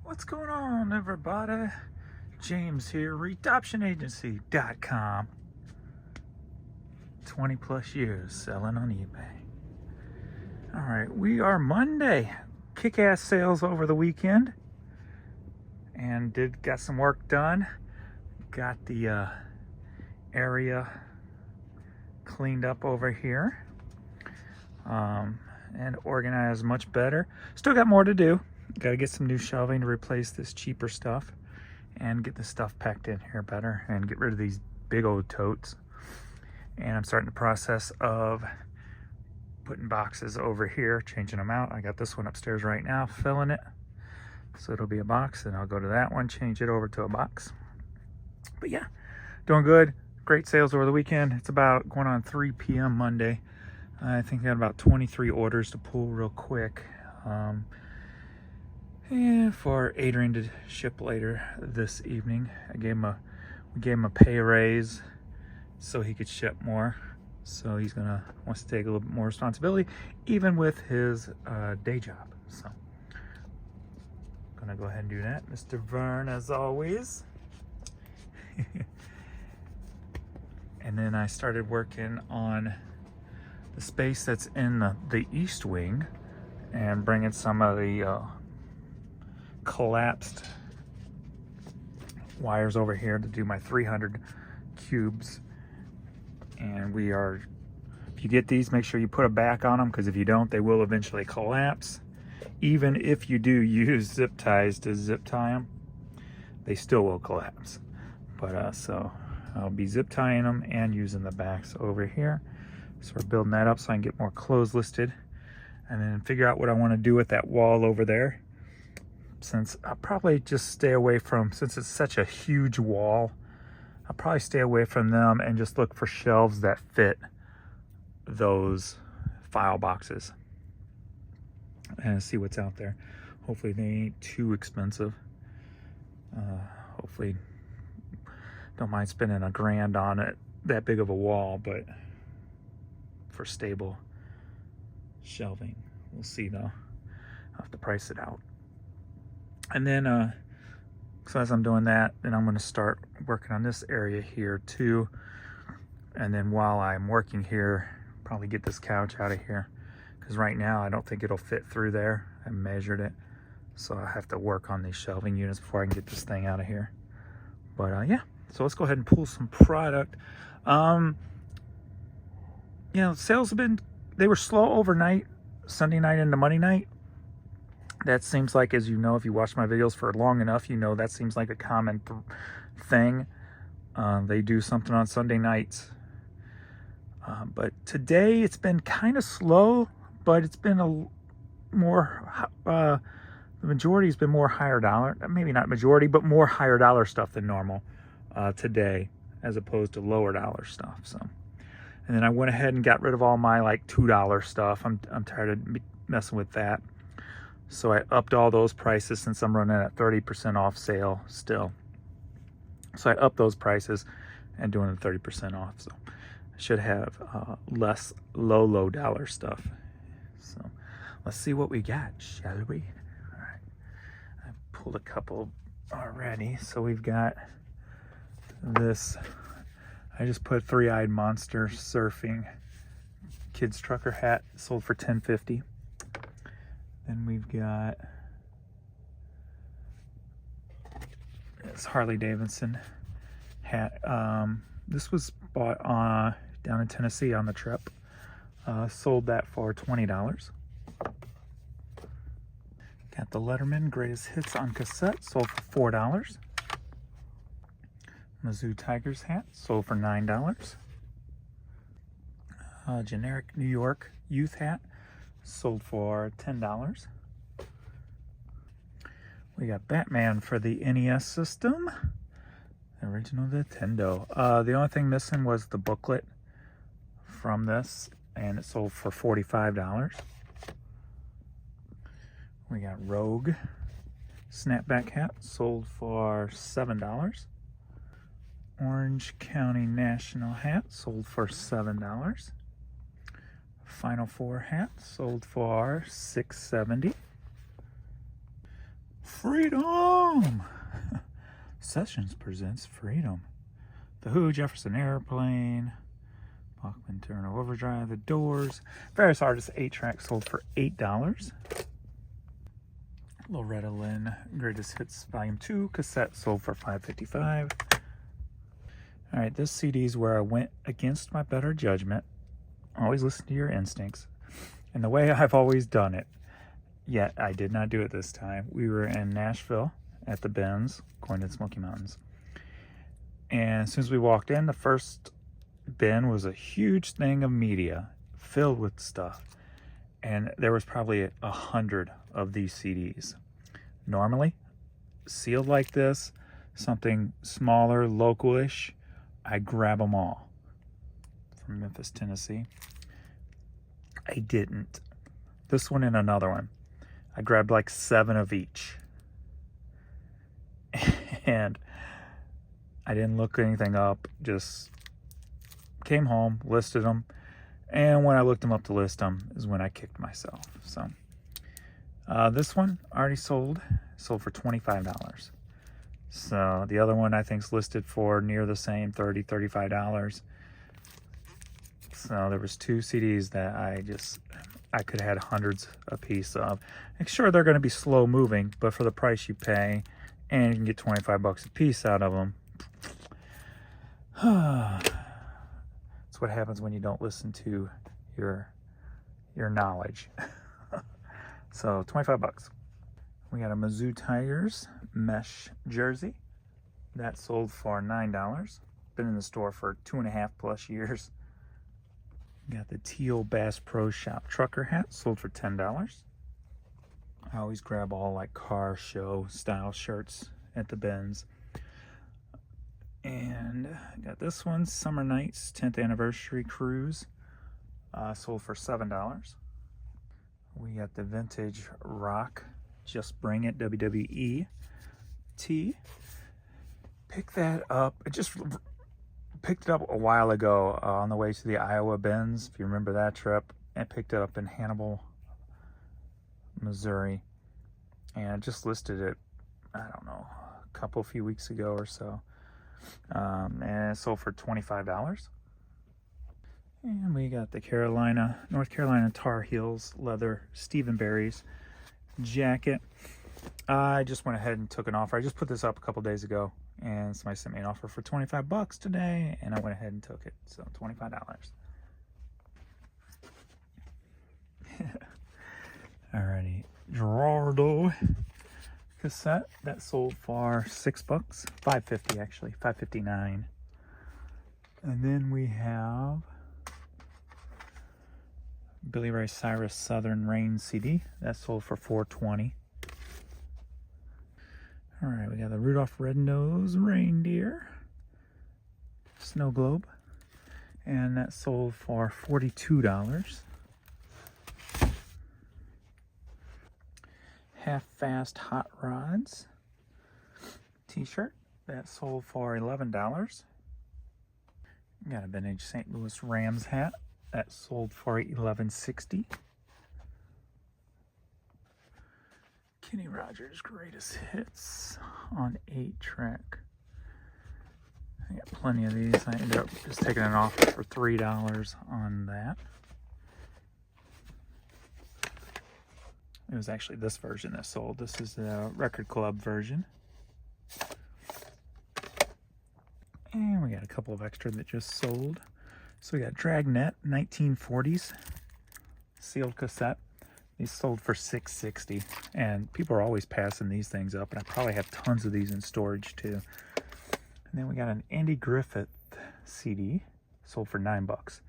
What's going on, everybody? James here, redoptionagency.com. 20 plus years selling on eBay. All right, we are Monday. Kick-ass sales over the weekend, and got some work done. Got the area cleaned up over here and organized much better. Still got more to do. Got to get some new shelving to replace this cheaper stuff and get the stuff packed in here better and get rid of these big old totes. And I'm starting the process of putting boxes over here, changing them out. I got this one upstairs right now, filling it. So it'll be a box, and I'll go to that one, change it over to a box. But yeah, doing good. Great sales over the weekend. It's about going on 3 p.m. Monday. I think I got about 23 orders to pull real quick. And for Adrian to ship later this evening. We gave him a pay raise so he could ship more. So he's wants to take a little bit more responsibility, even with his day job. So gonna go ahead and do that. Mr. Vern, as always. And then I started working on the space that's in the east wing and bringing some of the collapsed wires over here to do my 300 cubes. And if you get these, make sure you put a back on them, because if you don't, they will eventually collapse. Even if you do use zip ties to zip tie them, they still will collapse. But so I'll be zip tying them and using the backs over here. So we're building that up so I can get more clothes listed, and then figure out what I want to do with that wall over there. Since I'll probably just stay away from, since it's such a huge wall, I'll probably stay away from them and just look for shelves that fit those file boxes and see what's out there. Hopefully they ain't too expensive. Hopefully don't mind spending $1,000 on it, that big of a wall, but for stable shelving, we'll see though. I'll have to price it out. And then so as I'm doing that, then I'm going to start working on this area here too. And then while I'm working here, probably get this couch out of here, because right now I don't think it'll fit through there. I measured it, so I have to work on these shelving units before I can get this thing out of here. But yeah, so let's go ahead and pull some product. You know, sales they were slow overnight, Sunday night into Monday night. That seems like, as you know, if you watch my videos for long enough, you know that seems like a common thing. They do something on Sunday nights. But today it's been kind of slow, but it's been the majority has been more higher dollar. Maybe not majority, but more higher dollar stuff than normal today, as opposed to lower dollar stuff. So, and then I went ahead and got rid of all my like $2 stuff. I'm tired of messing with that. So I upped all those prices, since I'm running at 30% off sale still. So I upped those prices and doing the 30% off. So I should have less low dollar stuff. So let's see what we got, shall we? All right, I pulled a couple already. So we've got this. I just put Three-Eyed Monster Surfing kids trucker hat, sold for $10.50. Then we've got this Harley Davidson hat. This was bought down in Tennessee on the trip. Sold that for $20. Got the Letterman Greatest Hits on cassette, sold for $4. Mizzou Tigers hat, sold for $9. Generic New York Youth hat, sold for $10. We got Batman for the NES system, original Nintendo. The only thing missing was the booklet from this, and it sold for $45. We got Rogue snapback hat, sold for $7. Orange County National hat, sold for $7. Final Four hat, sold for $6.70. Freedom! Sessions presents Freedom. The Who, Jefferson Airplane, Bachman Turner Overdrive, The Doors. Various artists, 8-track sold for $8. Loretta Lynn, Greatest Hits Volume 2, cassette sold for $5.55. All right, this CD is where I went against my better judgment. Always listen to your instincts. And the way I've always done it. Yet I did not do it this time. We were in Nashville at the Benz, going to the Smoky Mountains. And as soon as we walked in, the first bin was a huge thing of media filled with stuff. And there was probably 100 of these CDs. Normally, sealed like this, something smaller, local-ish, I grab them all. From Memphis, Tennessee. I didn't. This one and another one. I grabbed like 7 of each. And I didn't look anything up. Just came home, listed them. And when I looked them up to list them is when I kicked myself. So this one already sold for $25. So the other one I think is listed for near the same, $30, $35. So there was 2 CDs that I could have had hundreds a piece of. And sure, they're going to be slow moving, but for the price you pay, and you can get 25 bucks a piece out of them. That's what happens when you don't listen to your knowledge. So 25 bucks. We got a Mizzou Tigers mesh jersey that sold for $9. Been in the store for 2.5+ years. Got the teal Bass Pro Shop trucker hat, sold for $10. I always grab all like car show style shirts at the Benz. And I got this one, Summer Nights 10th Anniversary Cruise, sold for $7. We got the Vintage Rock Just Bring It WWE tee. Pick that up. I just picked it up a while ago on the way to the Iowa Benz, if you remember that trip. I picked it up in Hannibal, Missouri, and I just listed it, I don't know, a few weeks ago or so. And it sold for $25. And we got the North Carolina Tar Heels leather Stephenberry's jacket. I just went ahead and took an offer. I just put this up a couple days ago, and somebody sent me an offer for 25 bucks today, and I went ahead and took it. So $25. Alrighty, Gerardo cassette that sold for $6, $5.50 actually, $5.59. And then we have Billy Ray Cyrus Southern Rain CD that sold for $4.20. All right, we got the Rudolph Red-Nosed Reindeer snow globe, and that sold for $42. Half-Fast Hot Rods t-shirt that sold for $11. Got a vintage St. Louis Rams hat that sold for $11.60. Kenny Rogers Greatest Hits on 8-track. I got plenty of these. I ended up just taking an offer for $3 on that. It was actually this version that sold. This is the Record Club version. And we got a couple of extra that just sold. So we got Dragnet 1940s sealed cassette. These sold for $6.60, and people are always passing these things up, and I probably have tons of these in storage too. And then we got an Andy Griffith CD, sold for $9.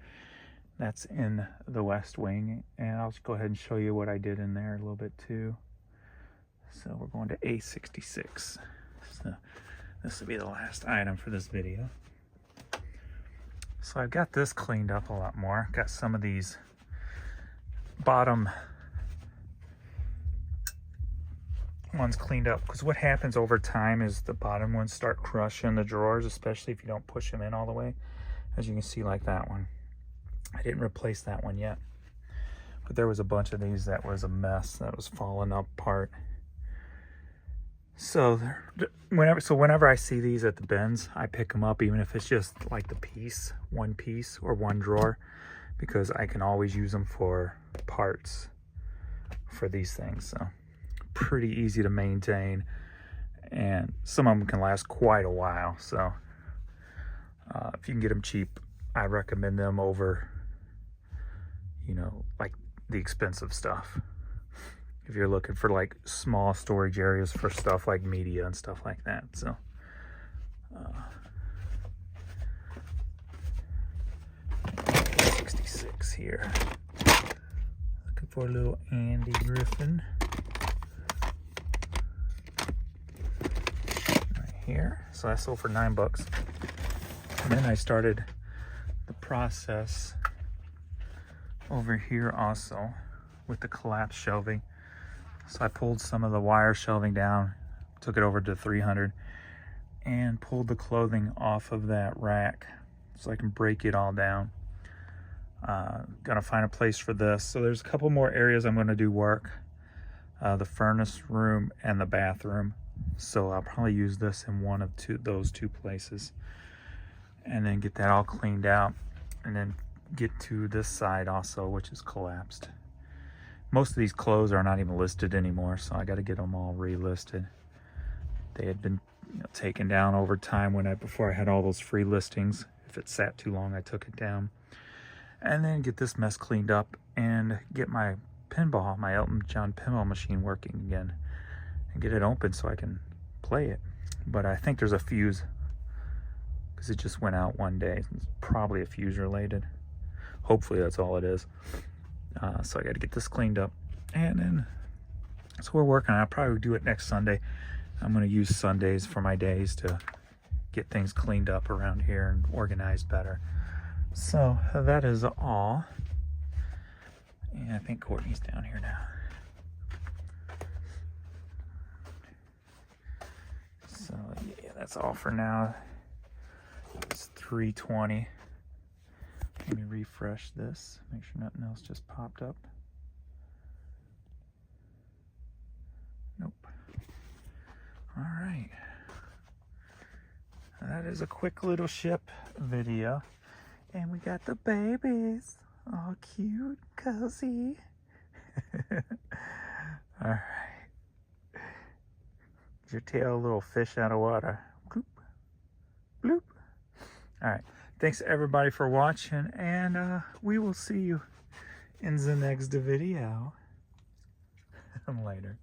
That's in the West Wing, and I'll just go ahead and show you what I did in there a little bit too. So we're going to A66. So this will be the last item for this video. So I've got this cleaned up a lot more. Got some of these bottom ones cleaned up, because what happens over time is the bottom ones start crushing the drawers, especially if you don't push them in all the way, as you can see, like that one. I didn't replace that one yet, but there was a bunch of these that was a mess, that was falling apart. So whenever I see these at the bins, I pick them up, even if it's just like the one piece or one drawer, because I can always use them for parts for these things. So pretty easy to maintain, and some of them can last quite a while. So if you can get them cheap, I recommend them over, you know, like the expensive stuff. If you're looking for like small storage areas for stuff like media and stuff like that. So 66 here. Looking for a little Andy Griffin. Right here. So that sold for $9. And then I started the process over here also with the collapsed shelving. So I pulled some of the wire shelving down, took it over to 300, and pulled the clothing off of that rack so I can break it all down. Gotta find a place for this. So there's a couple more areas I'm gonna do work. The furnace room and the bathroom. So I'll probably use this in one of those two places. And then get that all cleaned out. And then get to this side also, which is collapsed. Most of these clothes are not even listed anymore, so I got to get them all relisted. They had been, you know, taken down over time before I had all those free listings. If it sat too long, I took it down. And then get this mess cleaned up and get my Elton John pinball machine working again, and get it open so I can play it. But I think there's a fuse because it just went out one day. It's probably a fuse related. Hopefully that's all it is. So I got to get this cleaned up, and then so we're working on it. I'll probably do it next Sunday. I'm going to use Sundays for my days to get things cleaned up around here and organized better. So that is all. And I think Courtney's down here now. So yeah, that's all for now. It's 3:20. Let me refresh this, make sure nothing else just popped up. Nope. All right. That is a quick little ship video. And we got the babies. All cute, cozy. All right. Get your tail a little fish out of water. Bloop. Bloop. All right. Thanks everybody for watching, and we will see you in the next video. Later.